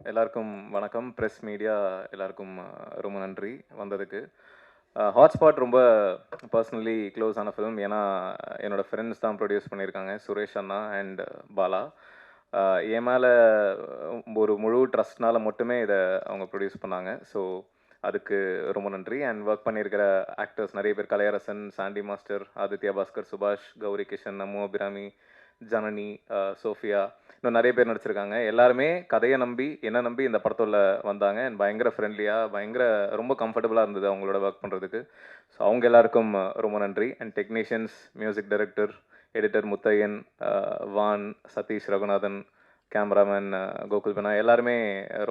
எல்லாருக்கும் வணக்கம். Press media எல்லாருக்கும் ரொம்ப நன்றி வந்ததுக்கு. ஹாட்ஸ்பாட் ரொம்ப பர்சனலி க்ளோஸ் ஆன ஃபிலிம். ஏன்னா என்னோட ஃப்ரெண்ட்ஸ் தான் ப்ரொடியூஸ் பண்ணியிருக்காங்க, சுரேஷ் அண்ணா அண்ட் பாலா. என் மேலே ஒரு முழு ட்ரஸ்ட்னால மட்டுமே இதை அவங்க ப்ரொடியூஸ் பண்ணாங்க. ஸோ அதுக்கு ரொம்ப நன்றி. அண்ட் ஒர்க் பண்ணியிருக்கிற ஆக்டர்ஸ் நிறைய பேர், கலையரசன், சாண்டி மாஸ்டர், ஆதித்யா பாஸ்கர், சுபாஷ், கௌரி கிஷன், நமோ அபிராமி, ஜனனி, சோஃபியா, இன்னும் நிறைய பேர் நடிச்சிருக்காங்க. எல்லாருமே கதையை நம்பி, என்ன நம்பி இந்த படத்தில் வந்தாங்க. அண்ட் பயங்கர ஃப்ரெண்ட்லியாக, ரொம்ப கம்ஃபர்டபுளாக இருந்தது அவங்களோட ஒர்க் பண்ணுறதுக்கு. ஸோ அவங்க எல்லாருக்கும் ரொம்ப நன்றி. And technicians, music director, editor Muthaiyan, வான், சதீஷ், ரகுநாதன், கேமராமேன் கோகுல் பெனா, எல்லாருமே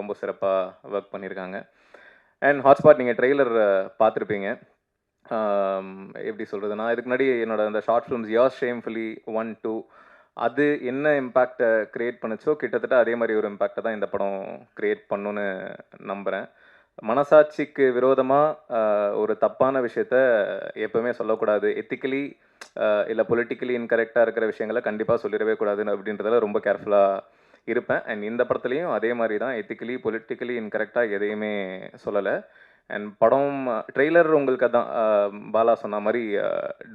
ரொம்ப சிறப்பாக ஒர்க் பண்ணியிருக்காங்க. அண்ட் ஹாட்ஸ்பாட் நீங்கள் ட்ரெய்லர் பார்த்துருப்பீங்க. எப்படி சொல்கிறதுனா, இதுக்கு முன்னாடி என்னோட அந்த ஷார்ட் ஃபிலிம்ஸ் யோர் ஷேம்ஃபுல்லி 1, 2 அது என்ன இம்பேக்டை க்ரியேட் பண்ணுச்சோ கிட்டத்தட்ட அதே மாதிரி ஒரு இம்பேக்டை தான் இந்த படம் க்ரியேட் பண்ணுன்னு நம்புகிறேன். மனசாட்சிக்கு விரோதமாக ஒரு தப்பான விஷயத்த எப்போவுமே சொல்லக்கூடாது. எத்திக்கலி இல்லை பொலிட்டிக்கலி இன்கரெக்டாக இருக்கிற விஷயங்களை கண்டிப்பாக சொல்லிடவே கூடாதுன்னு அப்படின்றதுல ரொம்ப கேர்ஃபுல்லாக இருப்பேன். அண்ட் இந்த படத்துலையும் அதே மாதிரி தான் எத்திக்கலி பொலிட்டிக்கலி இன்கரெக்டாக எதையுமே சொல்லலை. அண்ட் படம் ட்ரெய்லர் உங்களுக்கு அதான் பாலா சொன்ன மாதிரி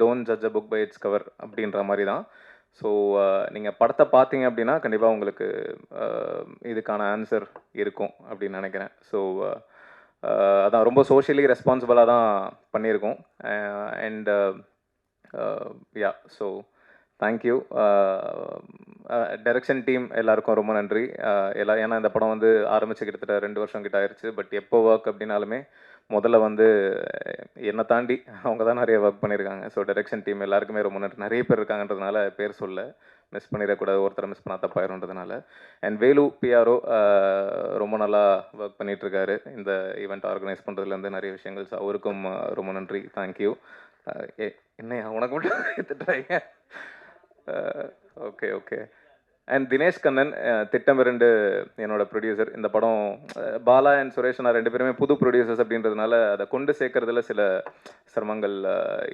don't judge a book by its cover அப்படின்ற மாதிரி தான். ஸோ நீங்கள் படத்தை பார்த்தீங்க அப்படின்னா கண்டிப்பாக உங்களுக்கு இதுக்கான ஆன்சர் இருக்கும் அப்படின்னு நினைக்கிறேன். ஸோ அதான் ரொம்ப சோஷியலி ரெஸ்பான்சிபிளாக தான் பண்ணியிருக்கோம். And yeah, so thank you. Direction team எல்லாருக்கும் ரொம்ப நன்றி. ஏன்னா இந்த படம் வந்து ஆரம்பிச்சு கிட்டத்தட்ட 2 வருஷம் கிட்ட ஆயிடுச்சு. பட் எப்போ ஒர்க் அப்படின்னாலுமே முதல்ல வந்து என்னை தாண்டி அவங்க தான் நிறைய ஒர்க் பண்ணியிருக்காங்க. ஸோ டைரக்ஷன் டீம் எல்லாருக்குமே ரொம்ப நன்றி. நிறைய பேர் இருக்காங்கன்றதுனால பேர் சொல்ல மிஸ் பண்ணிடக்கூடாது, ஒருத்தரை மிஸ் பண்ணால் தப்பாயிருன்றதுனால. அண்ட் வேலு பிஆர்ஓ ரொம்ப நல்லா ஒர்க் பண்ணிகிட்ருக்காரு இந்த ஈவெண்ட் ஆர்கனைஸ் பண்ணுறதுலேருந்து நிறைய விஷயங்கள். ஸோ அவருக்கும் ரொம்ப நன்றி, தேங்க்யூ. என்னையா உனக்கு மட்டும் திட்டுறாங்க? Okay okay. And Dinesh Kannan, திட்டம் 2 என்னோட ப்ரொடியூசர். இந்த படம் பாலா அண்ட் சுரேஷ் நான் 2 பேருமே புது ப்ரொடியூசர்ஸ் அப்படின்றதுனால அதை கொண்டு சேர்க்கறதுல சில சிரமங்கள்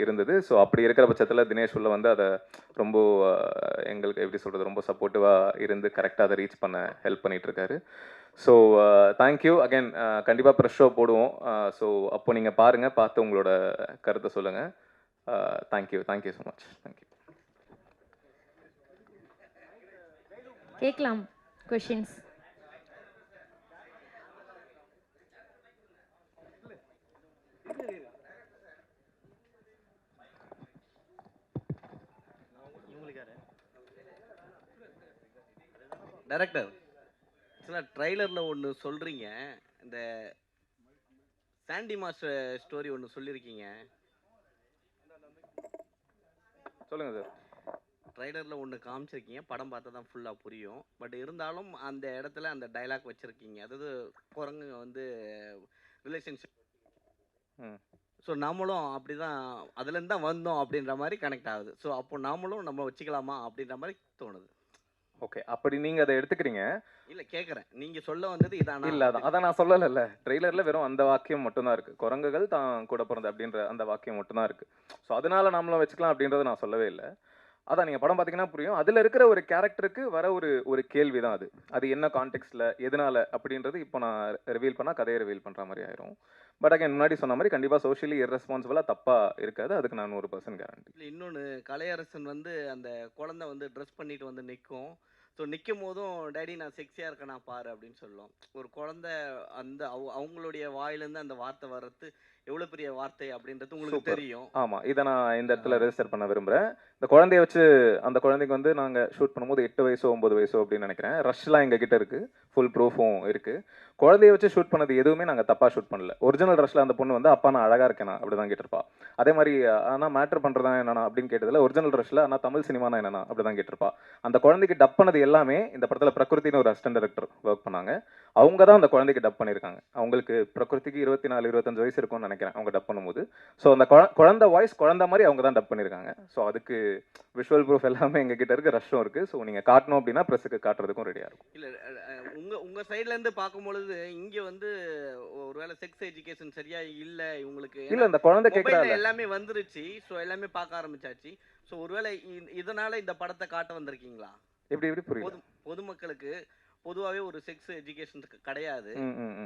இருந்தது. ஸோ அப்படி இருக்கிற பட்சத்தில் தினேஷ் உள்ள வந்து அதை ரொம்ப எங்களுக்கு எப்படி சொல்கிறது, ரொம்ப சப்போர்ட்டிவாக இருந்து கரெக்டாக அதை ரீச் பண்ண ஹெல்ப் பண்ணிகிட்ருக்காரு. So thank you again. கண்டிப்பாக ப்ரெஷ் ஷோ போடுவோம். ஸோ அப்போ நீங்கள் பாருங்கள், பார்த்து உங்களோட கருத்தை சொல்லுங்கள். Thank you so much. தேங்க்யூ. கேட்கலாம் கொஷின்ஸ். டைரக்டர், ட்ரைலரில் ஒன்று சொல்கிறீங்க, இந்த சாண்டி மாஸ்டர் ஸ்டோரி ஒன்று சொல்லியிருக்கீங்க. சொல்லுங்கள் சார். ட்ரைலரில் ஒன்று காமிச்சிருக்கீங்க, படம் பார்த்தா தான் ஃபுல்லாக புரியும். பட் இருந்தாலும் அந்த இடத்துல அந்த டைலாக் வச்சுருக்கீங்க, அதாவது குரங்குங்க வந்து ரிலேஷன்ஷிப். ஸோ நாமளும் அப்படி தான் அதுலேருந்து தான் வந்தோம் அப்படின்ற மாதிரி கனெக்ட் ஆகுது. ஸோ அப்போ நாமளும் நம்ம வச்சுக்கலாமா அப்படின்ற மாதிரி தோணுது. ஓகே, அப்படி நீங்கள் அதை எடுத்துக்கிறீங்க. இல்லை கேட்குறேன், நீங்கள் சொல்ல வந்தது இதானா? இல்லை, அதான் நான் சொல்லலைல்ல. ட்ரெய்லரில் வெறும் அந்த வாக்கியம் மட்டும்தான் இருக்குது. குரங்குகள் தான் கூட பிறந்த அப்படின்ற அந்த வாக்கியம் மட்டும்தான் இருக்குது. ஸோ அதனால நாமளும் வச்சுக்கலாம் அப்படின்றத நான் சொல்லவே இல்லை. அதான் நீங்கள் படம் பார்த்தீங்கன்னா புரியும். அதில் இருக்கிற ஒரு கேரக்டருக்கு வர ஒரு கேள்வி தான் அது. அது என்ன கான்டெக்ட்ல எதனால அப்படின்றது இப்போ நான் ரிவீல் பண்ணால் கதையை ரிவீல் பண்ணுற மாதிரி ஆயிரும். பட் அகைன் முன்னாடி சொன்ன மாதிரி கண்டிப்பாக சோஷியலி இர்ரெஸ்பான்சிபிளாக தப்பாக இருக்காது. அதுக்கு நான் 100% கேரண்டி. இல்லை, இன்னொன்று, கலையரசன் வந்து அந்த குழந்தை வந்து ட்ரெஸ் பண்ணிட்டு வந்து நிற்கும். ஸோ நிற்கும் போதும் டேடி நான் செக்ஸியாக இருக்கேனா பாரு அப்படின்னு சொல்லும். ஒரு குழந்தை அந்த அவங்களுடைய வாயிலேருந்து அந்த வார்த்தை வர்றது எவ்வளோ பெரிய வார்த்தை அப்படின்றது உங்களுக்கு தெரியும். ஆமாம், இதை நான் இந்த இடத்துல ரெஜிஸ்டர் பண்ண விரும்புகிறேன். இந்த குழந்தைய வச்சு அந்த குழந்தைக்கு வந்து நாங்கள் ஷூட் பண்ணும்போது 8 வயசோ 9 வயசோ அப்படின்னு நினைக்கிறேன். ரஷ்லாம் எங்கள் கிட்ட இருக்குது, ஃபுல் ப்ரூஃபும் இருக்குது. குழந்தைய வச்சு ஷூட் பண்ணது எதுவுமே நாங்கள் தப்பாக ஷூட் பண்ணல. ஒரிஜினல் ரஷ்ல அந்த பொண்ணு வந்து அப்பா நான் அழகாக இருக்கேனா அப்படி தான் கேட்டிருப்பா. அதே மாதிரி ஆனால் மேட்ரு பண்ணுறதா என்னன்னா அப்படின்னு கேட்டதில் ஒரிஜினல் ரஷ்ல ஆனால் தமிழ் சினிமானா என்னன்னா அப்படி தான் கேட்டிருப்பா. அந்த குழந்தைக்கு டப் பண்ணது எல்லாமே இந்த படத்தில் பிரகிருத்தின்னு ஒரு அசிஸ்டன்ட் டைரக்டர் ஒர்க் பண்ணாங்க. அவங்க தான் அந்த குழந்தைக்கு டப் பண்ணியிருக்காங்க. அவங்களுக்கு பிரகிருதிக்கு 24 25 வயசு இருக்கும்னு நினைக்கிறேன் அவங்க டப் பண்ணும்போது. ஸோ அந்த குழந்தை வாய்ஸ் குழந்தை மாதிரி அவங்க தான் டப் பண்ணியிருக்காங்க. ஸோ அதுக்கு விஷுவல் ப்ரூஃப் எல்லாமே எங்ககிட்ட இருக்குது, ரஷ்ஷும் இருக்குது. ஸோ நீங்கள் காட்டணும் அப்படின்னா ப்ரெஸ்ஸுக்கு காட்டுறதுக்கும் ரெடியாக இருக்கும். இல்லை, உங்கள் சைட்லேருந்து பார்க்கும்பொழுது இங்கே வந்து ஒருவேளை செக்ஸ் எஜுகேஷன் சரியா இல்லை இவங்களுக்கு. இல்லை, இந்த குழந்தை கேட்குறா எல்லாமே வந்துருச்சு. ஸோ எல்லாமே பார்க்க ஆரம்பிச்சாச்சு. ஸோ ஒருவேளை இதனால இந்த படத்தை காட்ட வந்திருக்கீங்களா? எப்படி புரியுது? பொதுமக்களுக்கு பொதுவாகவே ஒரு செக்ஸ் எஜுகேஷன் கிடையாது.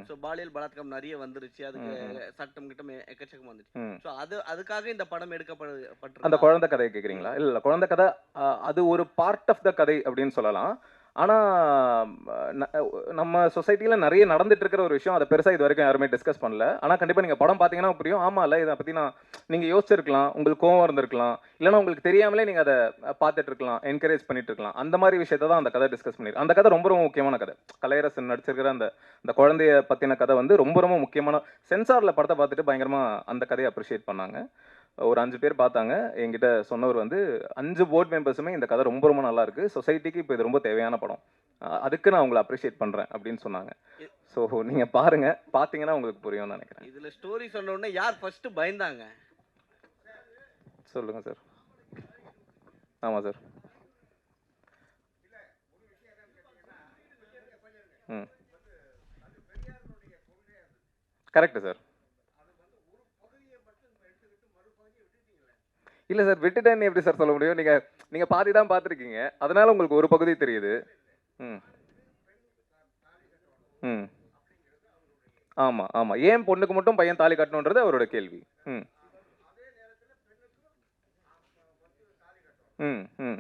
ஸோ பாலியல் பலாத்காரம் நிறைய வந்துருச்சு, அதுக்கு சட்டம் கிட்டம் எக்கச்சக்கம் வந்துச்சு. ஸோ அதுக்காக இந்த படம் எடுக்கப்பட்டு அந்த குழந்தை கதையை கேட்குறீங்களா? இல்லை, குழந்தை கதை அது ஒரு பார்ட் ஆஃப் த கதை அப்படின்னு சொல்லலாம். ஆனால் நம்ம சொசைட்டியில் நிறைய நடந்துட்டு இருக்கிற ஒரு விஷயம், அதை பெருசாக இது வரைக்கும் யாருமே டிஸ்கஸ் பண்ணல. ஆனால் கண்டிப்பாக நீங்கள் படம் பார்த்தீங்கன்னா புரியும். ஆமாம் இல்லை, இதை பற்றி நீங்கள் யோசிச்சிருக்கலாம், உங்களுக்கு கோவம் இருந்திருக்கலாம், இல்லைனா உங்களுக்கு தெரியாமலே நீங்கள் அதை பார்த்துட்டு இருக்கலாம், என்கரேஜ் பண்ணிட்டு இருக்கலாம். அந்த மாதிரி விஷயத்தை தான் அந்த கதை டிஸ்கஸ் பண்ணிருக்கு. அந்த கதை ரொம்ப ரொம்ப முக்கியமான கதை. கலையரசன் நடிச்சிருக்கிற அந்த குழந்தைய பற்றின கதை வந்து ரொம்ப ரொம்ப முக்கியமான. சென்சாரில் படத்தை பார்த்துட்டு பயங்கரமாக அந்த கதையை அப்ரிஷியேட் பண்ணாங்க. ஒரு 5 பேர் பார்த்தாங்க. என்கிட்ட சொன்னவர் வந்து 5 போர்ட் மெம்பர்ஸுமே இந்த கதை ரொம்ப ரொம்ப நல்லா இருக்கு, சொசைட்டிக்கு இப்போ இது ரொம்ப தேவையான படம், அதுக்கு நான் உங்களை அப்ரிஷியேட் பண்றேன் அப்படின்னு சொன்னாங்க. ஸோ நீங்க பாருங்க, பார்த்தீங்கன்னா உங்களுக்கு புரியும்னு நினைக்கிறேன். இதுல ஸ்டோரி சொன்ன உடனே யார் ஃபர்ஸ்ட் பயந்தாங்க? சொல்லுங்க சார். ஆமா சார். Correct sir. இல்லை சார், விட்டுட்டேன்னு எப்படி சார் சொல்ல முடியும்? நீங்கள் பாதி தான் பார்த்துருக்கீங்க, அதனால உங்களுக்கு ஒரு பகுதி தெரியுது. ஆமாம் ஆமாம், ஏன் பொண்ணுக்கு மட்டும் பையன் தாலி கட்டணுன்றது அவரோட கேள்வி. ம் ம் ம்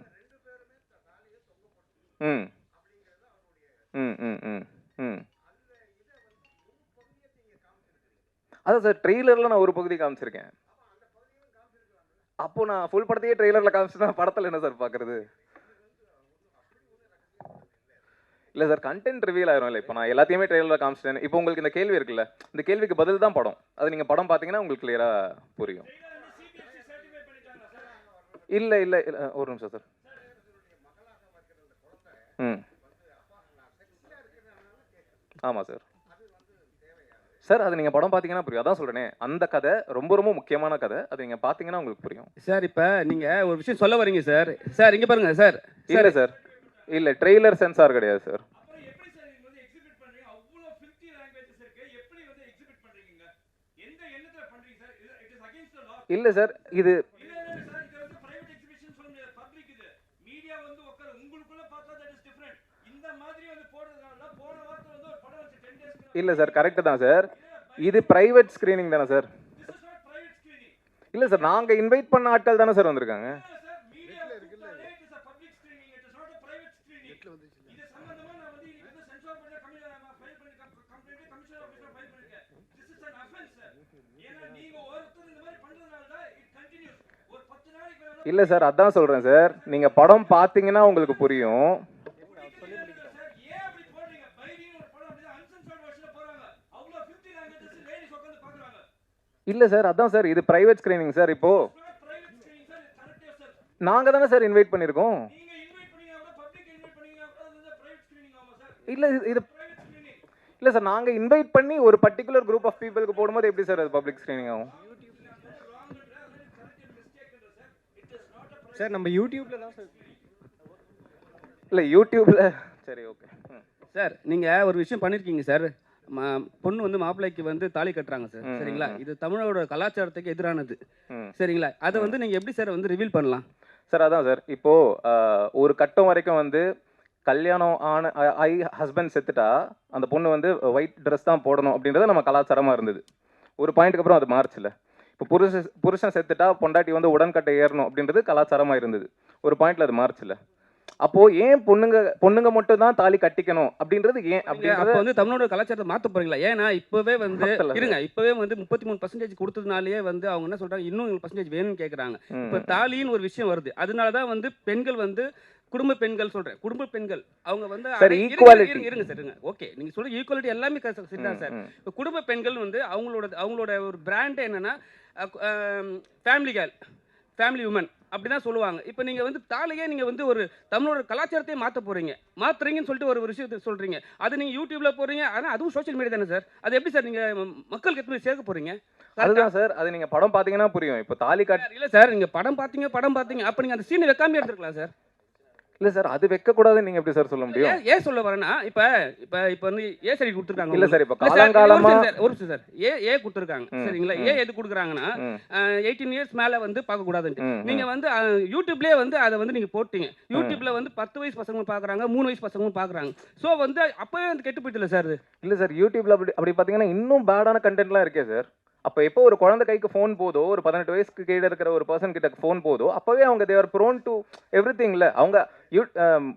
ம் ம் ம் ம் ம் அதான் சார், ட்ரெய்லரில் நான் ஒரு பகுதி காமிச்சிருக்கேன். அப்போ நான் ஃபுல் படத்தையே ட்ரெய்லரில் காமிச்சுன்னா படத்தில் என்ன சார் பார்க்குறது? இல்லை சார், கண்டென்ட் ரிவீல் ஆயிரும். இல்லை, இப்போ நான் எல்லாத்தையுமே ட்ரெய்லரில் காமிச்சிட்டேன். இப்போ உங்களுக்கு இந்த கேள்வி இருக்குல்ல, இந்த கேள்விக்கு பதில் தான் படம். அது நீங்கள் படம் பார்த்தீங்கன்னா உங்களுக்கு கிளியராக புரியும். இல்லை இல்லை இல்லை, ஒரு நிமிஷம் சார். ஆமாம் சார். சார் அது நீங்கள் படம் பார்த்தீங்கன்னா புரியும். அதான் சொல்கிறேனே, அந்த கதை ரொம்ப ரொம்ப முக்கியமான கதை, அது நீங்கள் பார்த்தீங்கன்னா உங்களுக்கு புரியும். சார் இப்போ நீங்கள் ஒரு விஷயம் சொல்ல வரீங்க சார். சார் இங்கே பாருங்க சார். இல்லை சார், இல்லை, ட்ரெய்லர் சென்சார் கிடையாது சார். இல்லை சார், இது இல்லை சார், கரெக்டு தான் சார். இது பிரைவேட் ஸ்க்ரீனிங் தானே சார்? இல்லை சார், நாங்கள் இன்வைட் பண்ண ஆட்கள் தானே சார் வந்திருக்காங்க. இல்லை சார், அதான் சொல்கிறேன் சார், நீங்கள் படம் பார்த்தீங்கன்னா உங்களுக்கு புரியும். இல்லை சார், அதான் சார், இது பிரைவேட் ஸ்க்ரீனிங் சார். இப்போ நாங்கள் தானே சார் இன்வைட் பண்ணியிருக்கோம். இல்லை இது இல்லை சார், நாங்கள் இன்வைட் பண்ணி ஒரு பர்டிகுலர் குரூப் ஆஃப் பீப்புளுக்கு போடும்போது எப்படி சார் அது பப்ளிக் ஸ்க்ரீனிங் ஆகும்? சார் நம்ம யூடியூப்ல தான் சார். இல்லை யூடியூப்ல, சரி ஓகே சார். நீங்கள் ஒரு விஷயம் பண்ணியிருக்கீங்க சார். பொண்ணு வந்து மாப்பிள்ளைக்கு வந்து தாலி கட்டுறாங்க சார், சரிங்களா? இது தமிழோட கலாச்சாரத்துக்கு எதிரானது, சரிங்களா? அதை வந்து நீங்கள் எப்படி சார் வந்து ரிவீல் பண்ணலாம் சார்? அதான் சார், இப்போ ஒரு கட்டம் வரைக்கும் வந்து கல்யாணம் ஆன ஹஸ்பண்ட் செத்துட்டா அந்த பொண்ணு வந்து ஒயிட் ட்ரெஸ் தான் போடணும் அப்படின்றது நம்ம கலாச்சாரமாக இருந்தது. ஒரு பாயிண்ட்டுக்கு அப்புறம் அது மாறுச்சுல. இப்போ புருஷன் செத்துட்டா பொண்டாட்டி வந்து உடன்கட்டை ஏறணும் அப்படின்றது கலாச்சாரமாக இருந்தது. ஒரு பாயிண்ட்ல அது மாறுச்சுல. அப்போ ஏன் பொண்ணுங்க மட்டும் தான் தாலி கட்டிக்கணும் அப்படின்றது ஏன்? அப்போ வந்து தமிழோட கலாச்சாரத்தை மாற்ற போறீங்களா? ஏன்னா இப்பவே வந்து இருங்க, இப்பவே வந்து 33% கொடுத்ததுனாலேயே வந்து அவங்க என்ன சொல்றாங்க, இன்னும் 1% வேணும்னு கேட்குறாங்க. இப்போ தாலின்னு ஒரு விஷயம் வருது, அதனாலதான் வந்து பெண்கள் வந்து குடும்ப பெண்கள் சொல்றேன், குடும்ப பெண்கள் அவங்க வந்து இருங்க சார், இருங்க. ஓகே, நீங்க சொல்ற ஈக்குவாலிட்டி எல்லாமே சரிதான் சார். இப்போ குடும்ப பெண்கள் வந்து அவங்களோட ஒரு பிராண்ட் என்னன்னா ஃபேமிலி கேர்ள், ஃபேமிலி உமன் அப்படிதான் சொல்லுவாங்க. இப்போ நீங்கள் வந்து தாலியே நீங்கள் வந்து ஒரு தமிழோட கலாச்சாரத்தையே மாற்றுறீங்கன்னு சொல்லிட்டு ஒரு விஷயத்தை சொல்கிறீங்க. அது நீங்கள் யூடியூப்பில் போகிறீங்க, ஆனால் அதுவும் சோஷியல் மீடியா தானே சார்? அது எப்படி சார் நீங்கள் மக்களுக்கு எப்படி சேர்க்க போகிறீங்க? அதுதான் சார், அது நீங்கள் படம் பார்த்தீங்கன்னா புரியும். இப்போ தாலி கட்ட இல்லை சார், நீங்கள் படம் பார்த்தீங்க, அப்போ நீங்கள் அந்த சீனை வைக்காமே எடுத்துருக்கலாம் சார். இல்ல சார், அது வைக்கக்கூடாதுன்னு நீங்க எப்படி சார் சொல்ல முடியும்? ஏன் சொல்ல வரேன்னா, இப்ப இப்ப இப்ப வந்து ஏ சர்டிஃபிகேட் குடுத்துருக்காங்க. இல்ல சார், இப்ப இல்ல சார், காலங்காலமா ஒரு நிமிஷம் சார். ஏ குடுத்துருக்காங்க. சரிங்களா? ஏ எதுக்கு குடுக்குறாங்கன்னா, 18 இயர்ஸ் மேல வந்து பார்க்கக்கூடாதுன்ட்டு. நீங்க வந்து யூடியூப்லயே வந்து அத வந்து நீங்க போட்டீங்க. யூடியூப்ல வந்து 10 வயசு பசங்களும் பார்க்குறாங்க, 3 வயசு பசங்களும் பார்க்குறாங்க. சோ வந்து அப்பவே வந்து கெட்டு போயிட்டுல சார் இது. இல்ல சார், யூடியூப்ல அப்படி அப்படி பாத்தீங்கன்னா இன்னும் பேடான கண்டென்ட்லாம் இருக்கே சார். அப்ப எப்போ ஒரு குழந்தை கைக்கு ஃபோன் போதோ, ஒரு 18 வயசுக்கு கீழ இருக்கிற ஒரு பர்சன் கிட்ட ஃபோன் போதோ, அப்பவே அவங்க தே ஆர் ப்ரோன் டு எவ்ரிதிங்ல. அவங்க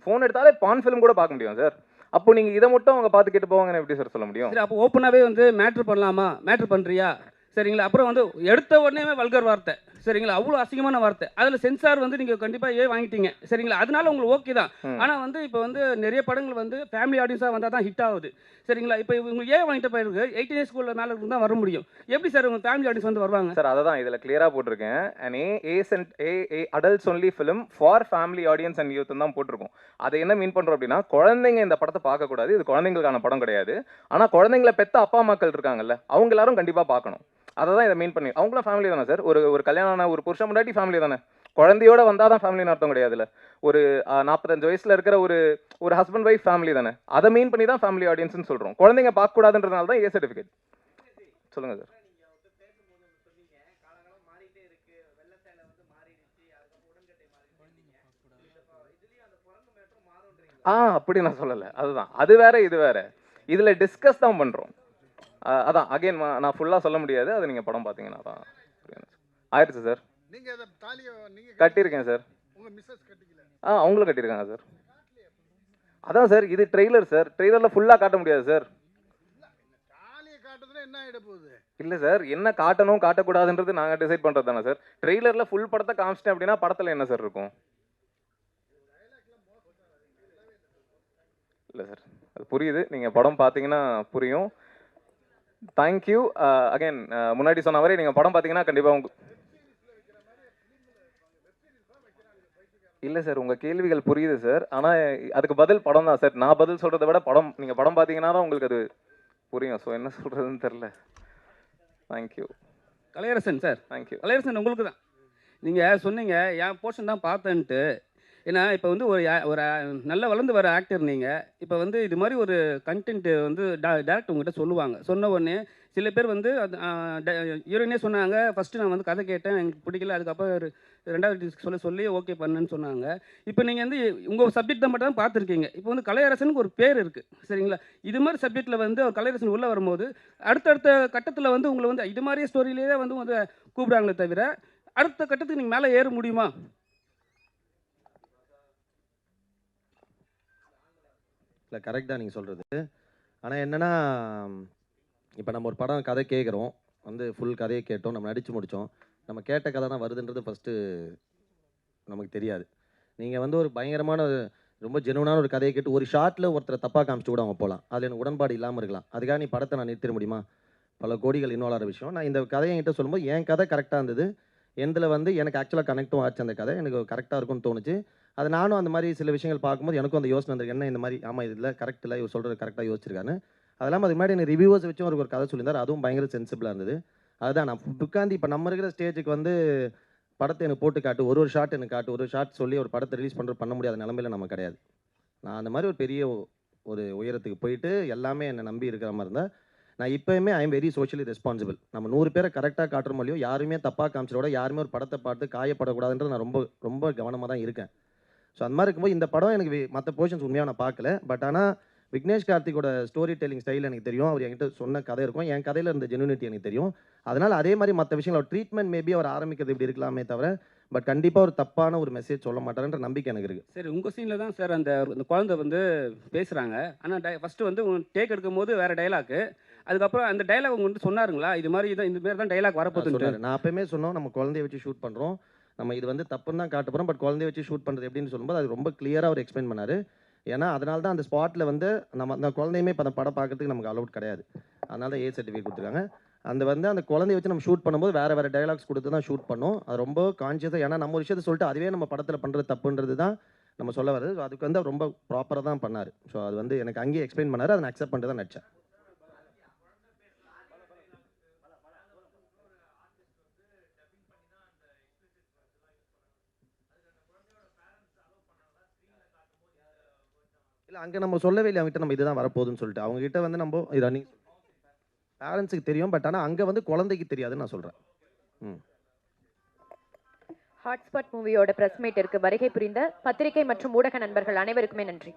ஃபோன் எடுத்தாலே பான் ஃபிலிம் கூட பார்க்க முடியும் சார். அப்போ நீங்க இத மட்டும் அவங்க பார்த்து கெட்டு போவாங்கன்னு எப்படி சார் சொல்ல முடியும்? சரி, அப்போ ஓப்பனாவே வந்து மேட்டர் பண்ணலாமா? மேட்டர் பண்றியா? சரிங்களா? அப்புறம் வந்து எடுத்த உடனே வல்கர் வார்த்தை. சரிங்களா? அவ்வளோ அசிங்கமான வார்த்தை. அதில் சென்சார் வந்து நீங்கள் கண்டிப்பாக வாங்கிட்டீங்க. சரிங்களா? அதனால உங்களுக்கு ஓகே தான். ஆனால் வந்து இப்போ வந்து நிறைய படங்கள் வந்து ஃபேமிலி ஆடியன்ஸாக வந்தால் தான் ஹிட் ஆகுது. சரிங்களா? இப்போ இவங்க வாங்கிட்ட பிறகு 18 இயர்ஸ்க்குள்ள மேலே இருந்து தான் வர முடியும். எப்படி சார் உங்கள் ஃபேமிலி ஆடியன்ஸ் வந்து வருவாங்க? சார் அததான் இதில் கிளியராக போட்டிருக்கேன். And adults only film for family audience and youth தான் போட்டிருக்கோம். அதை என்ன மீன் பண்ணுறோம் அப்படின்னா, குழந்தைங்க இந்த படத்தை பார்க்கக்கூடாது, இது குழந்தைங்களுக்கான படம் கிடையாது. ஆனால் குழந்தைங்களை பெற்ற அப்பா அம்மாக்கள் இருக்காங்கல்ல, அவங்க எல்லாரும் கண்டிப்பாக பார்க்கணும். அதை தான் இதை மீன் பண்ணி. அவங்களும் ஃபேமிலி தானே சார். ஒரு கல்யாணம் ஆன ஒரு புருஷன் முன்னாடி ஃபேமிலி தானே. குழந்தையோட வந்தால் தான் ஃபேமிலின்னு அர்த்தம் கிடையாதுல்ல. ஒரு 45 வயசுல இருக்கிற ஒரு ஹஸ்பண்ட் ஒய்ஃப் ஃபேமிலி தானே. அதை மீன் பண்ணி தான் ஃபேமிலி ஆடியன்ஸ்னு சொல்கிறோம். குழந்தைங்க பார்க்கக்கூடாதுன்றதுனால தான் ஏ சர்டிஃபிகேட். சொல்லுங்கள் சார். அப்படி நான் சொல்லலை. அதுதான், அது வேற இது வேற. இதில் டிஸ்கஸ் தான் பண்ணுறோம். அதான் அகைன் நான் ஃபுல்லாக சொல்ல முடியாது. அது நீங்கள் படம் பார்த்தீங்கன்னா தான் ஆயிடுச்சு சார். கட்டியிருக்கேன் சார். அவங்களும் கட்டியிருக்காங்க சார். அதான் சார், இது ட்ரெய்லர் சார். ட்ரெய்லரில் ஃபுல்லாக காட்ட முடியாது சார். இல்லை சார், என்ன காட்டணும் காட்டக்கூடாதுன்றது நாங்கள் டிசைட் பண்ணுறது தானே சார். ட்ரெய்லரில் ஃபுல் படத்தை காமிச்சிட்டேன் அப்படின்னா படத்தில் என்ன சார் இருக்கும்? இல்லை சார், அது புரியுது. நீங்கள் படம் பார்த்தீங்கன்னா புரியும். தேங்க்யூ. அகைன் முன்னாடி சொன்ன மாதிரி நீங்கள் படம் பார்த்தீங்கன்னா கண்டிப்பாக இல்லை சார், உங்கள் கேள்விகள் புரியுது சார். ஆனால் அதுக்கு பதில் படம் தான் சார். நான் பதில் சொல்கிறத விட படம், நீங்கள் படம் பார்த்தீங்கன்னா தான் உங்களுக்கு அது புரியும். ஸோ என்ன சொல்கிறதுன்னு தெரில. Thank you. Kalaiyarasan sir. Thank you. Kalaiyarasan உங்களுக்கு தான். நீங்கள் சொன்னீங்க என் போர்ஷன் தான் பார்த்தேன்ட்டு. ஏன்னா இப்போ வந்து ஒரு நல்ல வளர்ந்து வர ஆக்டர் நீங்கள். இப்போ வந்து இது மாதிரி ஒரு கண்டென்ட் வந்து டேரக்டர் உங்ககிட்ட சொல்லுவாங்க. சொன்ன உடனே சில பேர் வந்து ஹீரோயினே சொன்னாங்க, ஃபஸ்ட்டு நான் வந்து கதை கேட்டேன், எனக்கு பிடிக்கல, அதுக்கப்புறம் ரெண்டாவது சொல்லி ஓகே பண்ணுன்னு சொன்னாங்க. இப்போ நீங்கள் வந்து உங்கள் சப்ஜெக்ட் தான் மட்டும் தான் பார்த்துருக்கீங்க. இப்போ வந்து கலையரசனுக்கு ஒரு பேர் இருக்குது. சரிங்களா? இது மாதிரி சப்ஜெக்டில் வந்து ஒரு கலையரசன் உள்ளே வரும்போது அடுத்தடுத்த கட்டத்தில் வந்து உங்களை வந்து இது மாதிரி ஸ்டோரியிலேயே வந்து கூப்பிடாங்களே தவிர அடுத்த கட்டத்துக்கு நீங்கள் மேலே ஏற முடியுமா? இல்லை, கரெக்ட் தான் நீங்கள் சொல்கிறது. ஆனால் என்னென்னா, இப்போ நம்ம ஒரு படம் கதை கேட்குறோம், வந்து ஃபுல் கதையை கேட்டோம், நம்ம நடித்து முடித்தோம். நம்ம கேட்ட கதை தான் வருதுன்றது ஃபஸ்ட்டு நமக்கு தெரியாது. நீங்கள் வந்து ஒரு பயங்கரமான ரொம்ப ஜெனுவனான ஒரு கதையை கேட்டு ஒரு ஷார்ட்டில் ஒருத்தரை தப்பாக காமிச்சிட்டு கூட அவங்க போகலாம். அதில் எனக்கு உடன்பாடு இல்லாமல் இருக்கலாம். அதுக்காக நீ படத்தை நான் நிறுத்திட முடியுமா? பல கோடிகள் இன்வால்வ் ஆகிற விஷயம். நான் இந்த கதையை என்கிட்ட சொல்லும்போது என் கதை கரெக்டாக இருந்தது. எந்தில் வந்து எனக்கு ஆக்சுவலாக கனெக்டும் ஆச்சு. அந்த கதை எனக்கு கரெக்டாக இருக்கும்னு தோணுச்சு. அது நானும் அந்த மாதிரி சில விஷயங்கள் பார்க்கும்போது எனக்கும் அந்த யோசனை வந்திருக்கு. என்ன இந்த மாதிரி, ஆமாம் இதில் கரெக்ட் இல்லை, இவர் சொல்கிறது கரெக்டாக யோசிச்சிருக்கான்னு. அதெல்லாம் அதுக்கு முன்னாடி எனக்கு ரிவ்யூவர்ஸ் வச்சும் ஒரு கதை சொல்லியிருந்தார். அதுவும் பயங்கர சென்சிபிளாக இருந்தது. அதுதான் நான் உட்காந்து இப்போ நம்ம இருக்கிற ஸ்டேஜுக்கு வந்து படத்தை எனக்கு போட்டு காட்டு, ஒரு ஷாட் எனக்கு காட்டு, ஒரு ஷாட் சொல்லி ஒரு படத்தை ரிலீஸ் பண்ண முடியாத நிலமையில நம்ம கிடையாது. நான் அந்த மாதிரி ஒரு பெரிய ஒரு உயரத்துக்கு போயிட்டு எல்லாமே என்னை நம்பி இருக்கிற மாதிரி இருந்தால் நான் இப்போயுமே I am very socially responsible. நம்ம 100 பேரை கரெக்டாக காட்டுற மாதிரியும் யாருமே தப்பாக காமிச்சிட யாருமே ஒரு படத்தை பார்த்து காயப்படக்கூடாதுன்றது நான் ரொம்ப ரொம்ப கவனமாக தான் இருக்கேன். ஸோ அந்த மாதிரி இருக்கும்போது இந்த படம் எனக்கு மற்ற போர்ஷன்ஸ் உண்மையாக நான் பார்க்கல. பட் ஆனால் விக்னேஷ் கார்த்திகோட ஸ்டோரி டெல்லிங் ஸ்டைல் எனக்கு தெரியும். அவர் என்கிட்ட சொன்ன கதை இருக்கும், என் கதையில் இருந்த ஜெனுனிட்டி எனக்கு தெரியும். அதனால் அதே மாதிரி மற்ற விஷயங்கள் ட்ரீட்மெண்ட் மேபி அவர் ஆரம்பிக்கிறது இப்படி இருக்கலாமே தவிர பட் கண்டிப்பாக ஒரு தப்பான ஒரு மெசேஜ் சொல்ல மாட்டாருன்ற நம்பிக்கை எனக்கு இருக்குது. சரி, உங்கள் சீனில் தான் சார் அந்த குழந்தை வந்து பேசுகிறாங்க. ஆனால் ஃபஸ்ட்டு வந்து டேக் எடுக்கும் போது வேறு டைலாக்கு, அதுக்கப்புறம் அந்த டைலாக் உங்க வந்து சொன்னாருங்களா இது மாதிரி தான், இந்த மாதிரி தான் டைலாக் வரப்போகுது? நான் அப்பயுமே சொன்னோம், நம்ம குழந்தைய வச்சு ஷூட் பண்ணுறோம், நம்ம இது வந்து தப்புன்னு தான் காட்ட போகிறோம், பட் குழந்தைய வச்சு ஷூட் பண்ணுறது எப்படின்னு சொல்லும்போது அது ரொம்ப கிளியராக அவர் எக்ஸ்பிளைன் பண்ணார். ஏன்னா அதனால தான் அந்த ஸ்பாட்டில் வந்து நம்ம அந்த குழந்தையுமே இப்போ அந்த படம் பார்க்கறதுக்கு நமக்கு அலௌட் கிடையாது. அதனால தான் ஏ சர்டிஃபிகேட் கொடுத்துருக்காங்க. அந்த குழந்தைய வச்சு நம்ம ஷூட் பண்ணும்போது வேறு டைலாக்ஸ் கொடுத்து தான் ஷூட் பண்ணோம். அது ரொம்ப கான்ஷியஸாக, ஏன்னா நம்ம ஒரு விஷயத்தை சொல்லிட்டு அதுவே நம்ம படத்தில் பண்ணுறது தப்புன்றது தான் நம்ம சொல்ல வருது. ஸோ அதுக்கு வந்து ரொம்ப ப்ராப்பராக தான் பண்ணார். ஸோ அது வந்து எனக்கு அங்கேயே எக்ஸ்பிளைன் பண்ணார், அதை நான் அக்செப்ட் பண்ணிட்டு தான் நடித்தேன். இல்லை அங்கே நம்ம சொல்லவே இல்லை அவங்ககிட்ட நம்ம இதுதான் வரப்போகுதுன்னு சொல்லிட்டு. அவங்ககிட்ட வந்து நம்ம இது ரன்னிங் பேரண்ட்ஸுக்கு தெரியும், பட் ஆனால் அங்கே வந்து குழந்தைக்கு தெரியாதுன்னு நான் சொல்கிறேன். ஹாட்ஸ்பாட் மூவியோட பிரஸ் மீட்டிற்கு வருகை புரிந்த பத்திரிகை மற்றும் ஊடக நண்பர்கள் அனைவருக்குமே நன்றி.